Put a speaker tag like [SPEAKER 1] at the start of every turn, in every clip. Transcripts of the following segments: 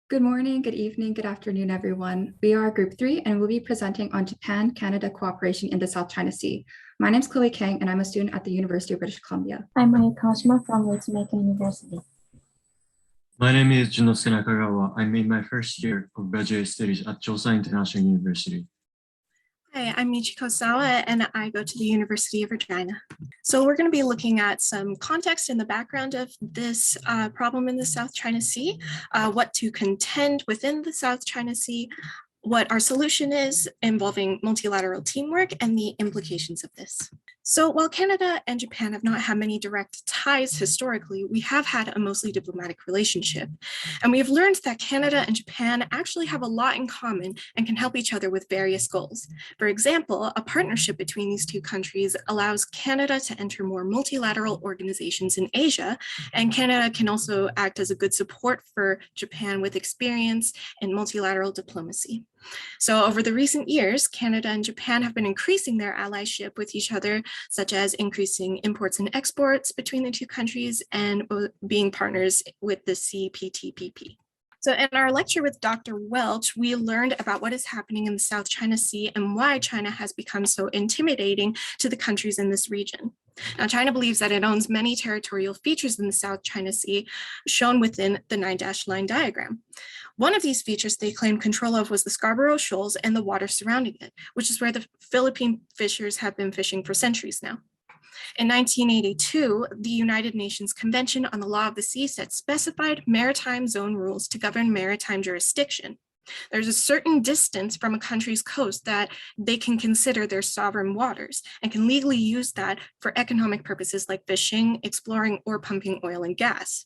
[SPEAKER 1] Good morning, good evening, good afternoon, everyone. We are Group 3 and we'll be presenting on Japan-Canada cooperation in the South China Sea. My name is Chloe Kang and I'm a student at the University of British Columbia.
[SPEAKER 2] I'm Maya Kashima from Ritsumeikan University.
[SPEAKER 3] My name is Junosuke Nakagawa. I'm in my first year of graduate studies at Josan International University.
[SPEAKER 4] Hi, I'm Michiko Sawa and I go to the University of Regina. So we're going to be looking at some context in the background of this problem in the South China Sea, what to contend within the South China Sea, what our solution is involving multilateral teamwork and the implications of this. So while Canada and Japan have not had many direct ties historically, we have had a mostly diplomatic relationship. And we have learned that Canada and Japan actually have a lot in common and can help each other with various goals. For example, a partnership between these two countries allows Canada to enter more multilateral organizations in Asia, and Canada can also act as a good support for Japan with experience in multilateral diplomacy. So over the recent years, Canada and Japan have been increasing their allyship with each other, such as increasing imports and exports between the two countries and being partners with the CPTPP. So in our lecture with Dr. Welch, we learned about what is happening in the South China Sea and why China has become so intimidating to the countries in this region. Now, China believes that it owns many territorial features in the South China Sea, shown within the 9-dash line diagram. One of these features they claimed control of was the Scarborough Shoals and the water surrounding it, which is where the Philippine fishers have been fishing for centuries now. In 1982, the United Nations Convention on the Law of the Sea set specified maritime zone rules to govern maritime jurisdiction. There's a certain distance from a country's coast that they can consider their sovereign waters and can legally use that for economic purposes like fishing, exploring, or pumping oil and gas.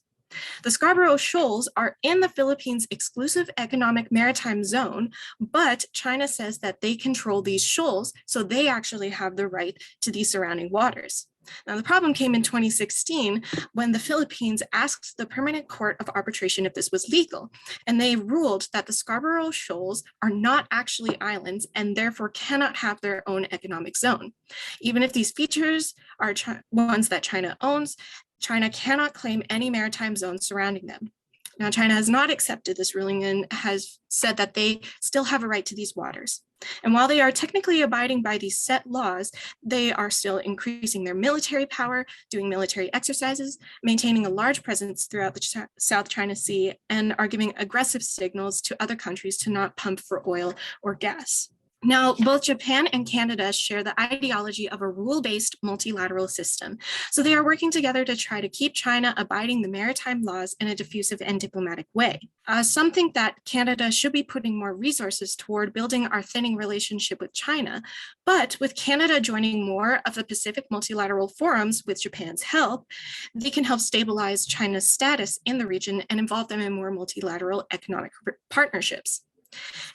[SPEAKER 4] The Scarborough Shoals are in the Philippines' exclusive economic maritime zone, but China says that they control these shoals, so they actually have the right to these surrounding waters. Now, the problem came in 2016 when the Philippines asked the Permanent Court of Arbitration if this was legal, and they ruled that the Scarborough Shoals are not actually islands and therefore cannot have their own economic zone. Even if these features are ones that China owns, China cannot claim any maritime zones surrounding them. Now, China has not accepted this ruling and has said that they still have a right to these waters. And while they are technically abiding by these set laws, they are still increasing their military power, doing military exercises, maintaining a large presence throughout the South China Sea, and are giving aggressive signals to other countries to not pump for oil or gas. Now, both Japan and Canada share the ideology of a rule-based multilateral system. So they are working together to try to keep China abiding the maritime laws in a diffusive and diplomatic way. Some think that Canada should be putting more resources toward building our thinning relationship with China. But with Canada joining more of the Pacific multilateral forums with Japan's help, they can help stabilize China's status in the region and involve them in more multilateral economic partnerships.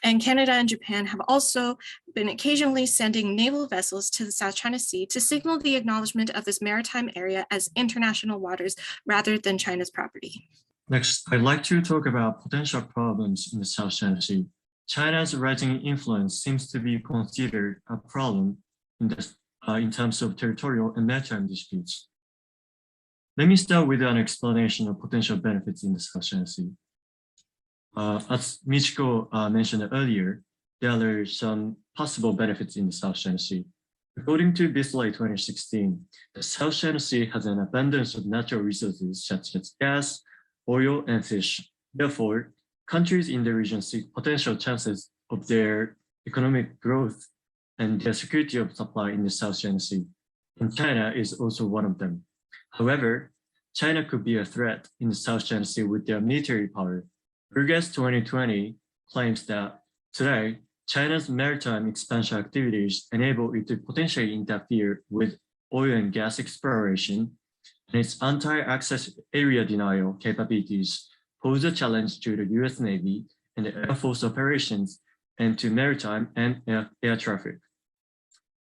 [SPEAKER 4] And Canada and Japan have also been occasionally sending naval vessels to the South China Sea to signal the acknowledgement of this maritime area as international waters rather than China's property.
[SPEAKER 3] Next, I'd like to talk about potential problems in the South China Sea. China's rising influence seems to be considered a problem in terms of territorial and maritime disputes. Let me start with an explanation of potential benefits in the South China Sea. As Michiko mentioned earlier, there are some possible benefits in the South China Sea. According to BISLA 2016, the South China Sea has an abundance of natural resources such as gas, oil, and fish. Therefore, countries in the region see potential chances of their economic growth and their security of supply in the South China Sea. And China is also one of them. However, China could be a threat in the South China Sea with their military power. August 2020 claims that today, China's maritime expansion activities enable it to potentially interfere with oil and gas exploration, and its anti-access area denial capabilities pose a challenge to the US Navy and the Air Force operations and to maritime and air traffic.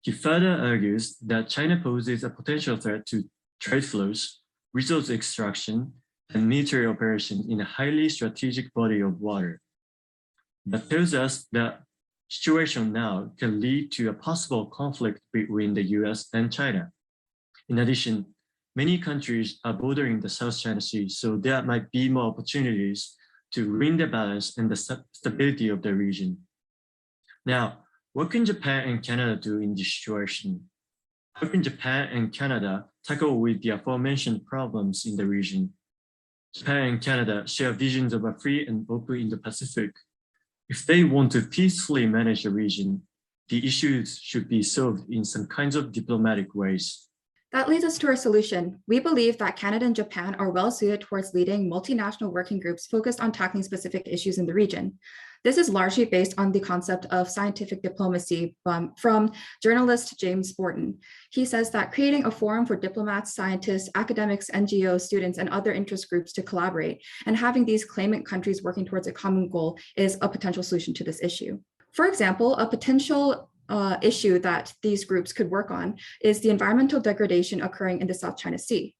[SPEAKER 3] He further argues that China poses a potential threat to trade flows, resource extraction, and military operations in a highly strategic body of water. That tells us that situation now can lead to a possible conflict between the US and China. In addition, many countries are bordering the South China Sea, so there might be more opportunities to ruin the balance and the stability of the region. Now, what can Japan and Canada do in this situation? How can Japan and Canada tackle with the aforementioned problems in the region? Japan and Canada share visions of a free and open Indo-Pacific. If they want to peacefully manage the region, the issues should be solved in some kinds of diplomatic ways.
[SPEAKER 1] That leads us to our solution. We believe that Canada and Japan are well suited towards leading multinational working groups focused on tackling specific issues in the region. This is largely based on the concept of scientific diplomacy from journalist James Borton. He says that creating a forum for diplomats, scientists, academics, NGOs, students, and other interest groups to collaborate and having these claimant countries working towards a common goal is a potential solution to this issue. For example, a potential issue that these groups could work on is the environmental degradation occurring in the South China Sea.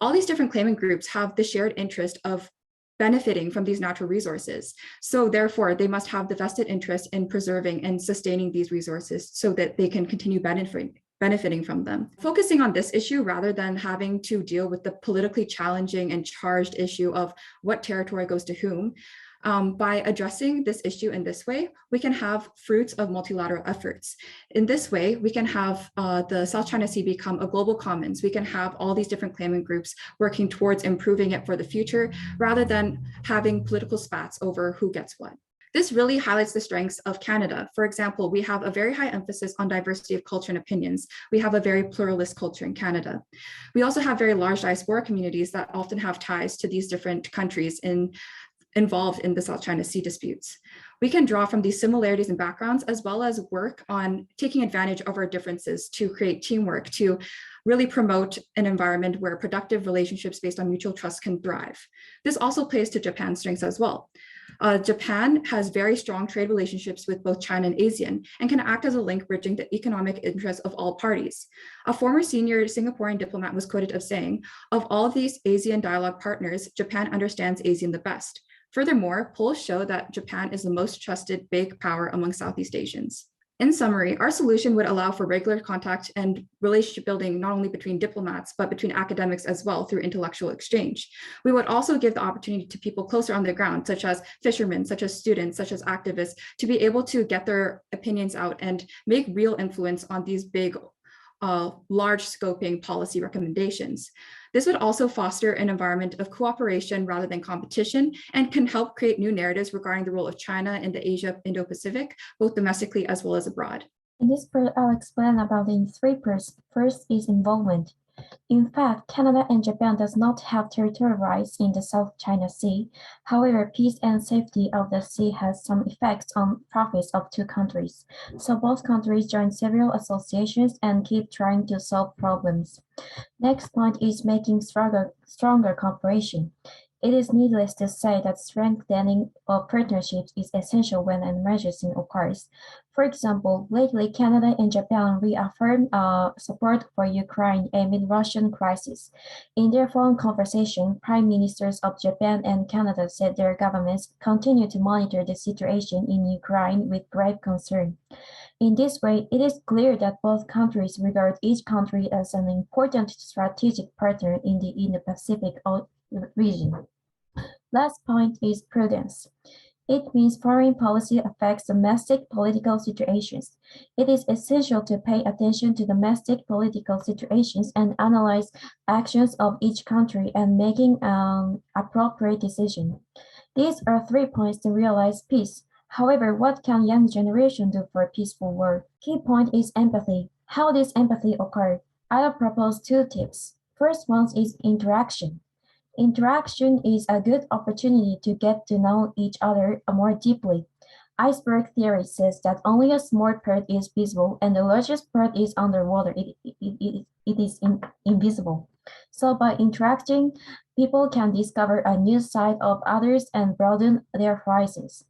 [SPEAKER 1] All these different claimant groups have the shared interest of benefiting from these natural resources. So therefore, they must have the vested interest in preserving and sustaining these resources so that they can continue benefiting from them. Focusing on this issue rather than having to deal with the politically challenging and charged issue of what territory goes to whom, by addressing this issue in this way, we can have fruits of multilateral efforts. In this way, we can have the South China Sea become a global commons. We can have all these different claimant groups working towards improving it for the future, rather than having political spats over who gets what. This really highlights the strengths of Canada. For example, we have a very high emphasis on diversity of culture and opinions. We have a very pluralist culture in Canada. We also have very large diaspora communities that often have ties to these different countries involved in the South China Sea disputes. We can draw from these similarities and backgrounds, as well as work on taking advantage of our differences to create teamwork, to really promote an environment where productive relationships based on mutual trust can thrive. This also plays to Japan's strengths as well. Japan has very strong trade relationships with both China and ASEAN and can act as a link bridging the economic interests of all parties. A former senior Singaporean diplomat was quoted as saying, "Of all of these ASEAN dialogue partners, Japan understands ASEAN the best." Furthermore, polls show that Japan is the most trusted big power among Southeast Asians. In summary, our solution would allow for regular contact and relationship building, not only between diplomats, but between academics as well through intellectual exchange. We would also give the opportunity to people closer on the ground, such as fishermen, such as students, such as activists, to be able to get their opinions out and make real influence on these big, large scoping policy recommendations. This would also foster an environment of cooperation rather than competition and can help create new narratives regarding the role of China in the Asia-Indo-Pacific, both domestically as well as abroad.
[SPEAKER 2] In this part, I'll explain about the three parts. First is involvement. In fact, Canada and Japan does not have territorial rights in the South China Sea. However, peace and safety of the sea has some effects on profits of two countries. So both countries join several associations and keep trying to solve problems. Next point is making stronger cooperation. It is needless to say that strengthening of partnerships is essential when an emergency occurs. For example, lately Canada and Japan reaffirmed support for Ukraine amid Russian crisis. In their phone conversation, Prime Ministers of Japan and Canada said their governments continue to monitor the situation in Ukraine with grave concern. In this way, it is clear that both countries regard each country as an important strategic partner in the Indo-Pacific region. Last point is prudence. It means foreign policy affects domestic political situations. It is essential to pay attention to domestic political situations and analyze actions of each country and making an appropriate decision. These are 3 points to realize peace. However, what can young generation do for a peaceful world? Key point is empathy. How does empathy occur? I'll propose 2 tips. First one is interaction. Interaction is a good opportunity to get to know each other more deeply. Iceberg theory says that only a small part is visible and the largest part is underwater. It is invisible. So by interacting, people can discover a new side of others and broaden their horizons.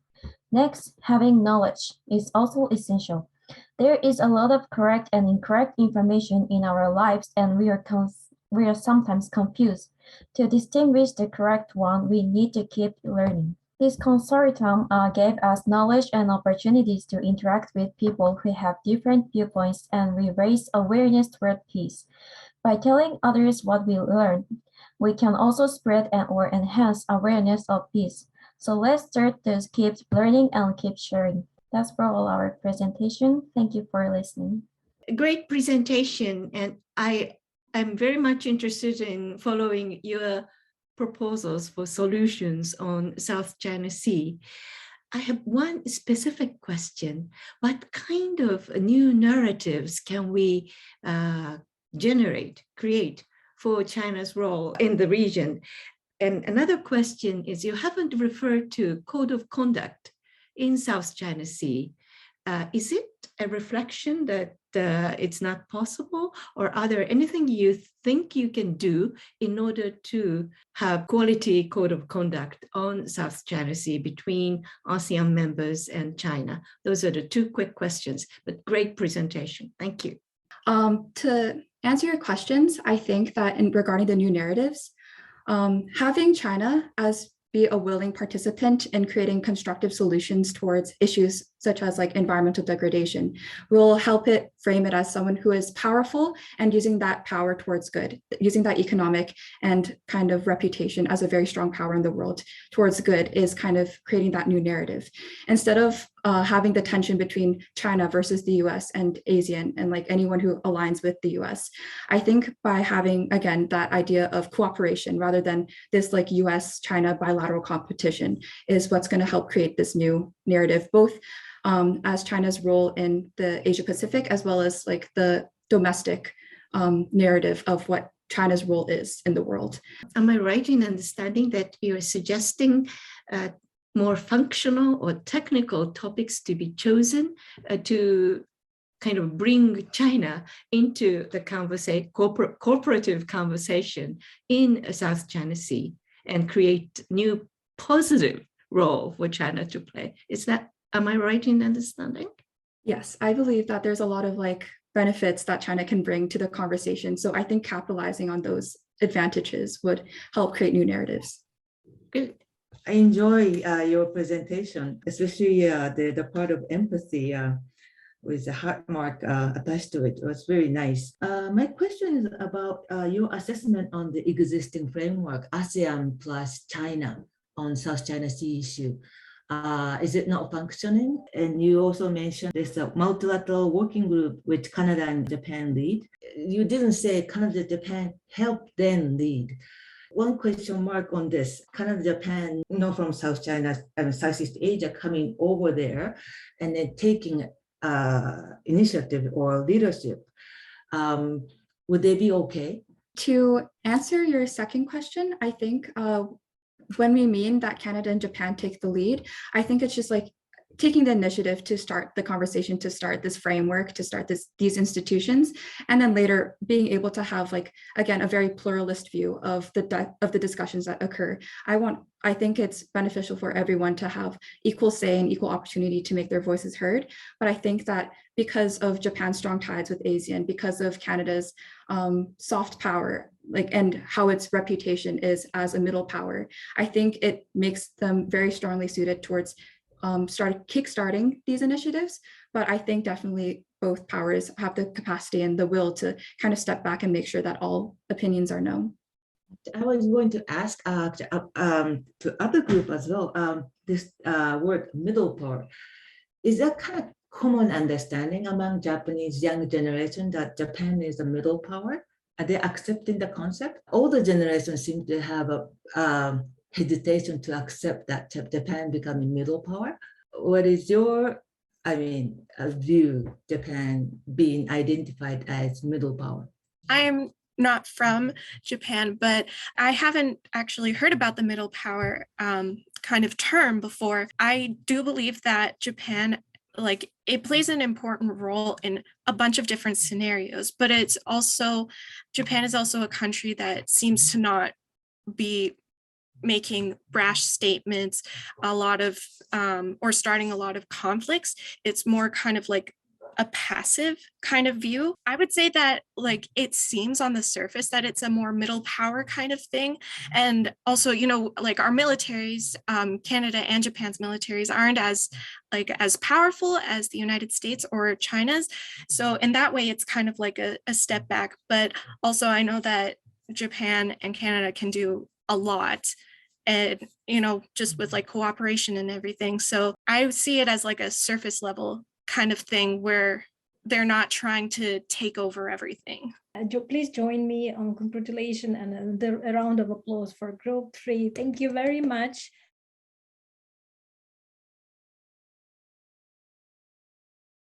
[SPEAKER 2] Next, having knowledge is also essential. There is a lot of correct and incorrect information in our lives, and we are sometimes confused. To distinguish the correct one, we need to keep learning. This consortium gave us knowledge and opportunities to interact with people who have different viewpoints, and we raise awareness toward peace. By telling others what we learned, we can also spread or enhance awareness of peace. So let's start this keep learning and keep sharing. That's for all our presentation. Thank you for listening.
[SPEAKER 5] Great presentation, and I am very much interested in following your proposals for solutions on South China Sea. I have one specific question. What kind of new narratives can we create for China's role in the region? And another question is, you haven't referred to code of conduct in South China Sea. Is it a reflection that it's not possible, or are there anything you think you can do in order to have quality code of conduct on South China Sea between ASEAN members and China? Those are the two quick questions, but great presentation. Thank you.
[SPEAKER 1] To answer your questions, I think that regarding the new narratives, having China be a willing participant in creating constructive solutions towards issues such as like environmental degradation will help it frame it as someone who is powerful and using that power towards good, using that economic and kind of reputation as a very strong power in the world towards good is kind of creating that new narrative. Instead of having the tension between China versus the US and ASEAN and like anyone who aligns with the US, I think by having, again, that idea of cooperation rather than this like US-China bilateral competition is what's going to help create this new narrative, both as China's role in the Asia Pacific, as well as like the domestic narrative of what China's role is in the world.
[SPEAKER 5] Am I right in understanding that you're suggesting more functional or technical topics to be chosen to kind of bring China into the cooperative conversation in South China Sea and create new positive role for China to play? Am I right in understanding?
[SPEAKER 1] Yes, I believe that there's a lot of like benefits that China can bring to the conversation. So I think capitalizing on those advantages would help create new narratives.
[SPEAKER 5] Good.
[SPEAKER 6] I enjoy your presentation, especially the part of empathy with the heart mark attached to it. It was very nice. My question is about your assessment on the existing framework, ASEAN plus China on South China Sea issue. Is it not functioning? And you also mentioned there's a multilateral working group which Canada and Japan lead. You didn't say Canada and Japan help them lead. One question mark on this: Canada, Japan, from South China and Southeast Asia coming over there and then taking initiative or leadership. Would they be okay?
[SPEAKER 1] To answer your second question, I think when we mean that Canada and Japan take the lead, I think it's just like taking the initiative to start the conversation, to start this framework, to start these institutions, and then later being able to have, like, again, a very pluralist view of the discussions that occur. I think it's beneficial for everyone to have equal say and equal opportunity to make their voices heard. But I think that because of Japan's strong ties with ASEAN, because of Canada's soft power, and how its reputation is as a middle power, I think it makes them very strongly suited towards kickstarting these initiatives. But I think definitely both powers have the capacity and the will to kind of step back and make sure that all opinions are known.
[SPEAKER 6] I was going to ask to other group as well, this word middle power, is that kind of common understanding among Japanese young generation that Japan is a middle power? Are they accepting the concept? Older generations seem to have a hesitation to accept that Japan becoming middle power. What is your, view, Japan being identified as middle power?
[SPEAKER 4] I'm not from Japan, but I haven't actually heard about the middle power kind of term before. I do believe that Japan, it plays an important role in a bunch of different scenarios, but Japan is also a country that seems to not be making brash statements or starting a lot of conflicts. It's more kind of like a passive kind of view. I would say that it seems on the surface that it's a more middle power kind of thing. And also, our militaries, Canada and Japan's militaries aren't as powerful as the United States or China's. So in that way, it's kind of like a step back. But also I know that Japan and Canada can do a lot and, just with like cooperation and everything. So I see it as like a surface level kind of thing where they're not trying to take over everything.
[SPEAKER 7] Please join me on congratulations and a round of applause for Group 3. Thank you very much.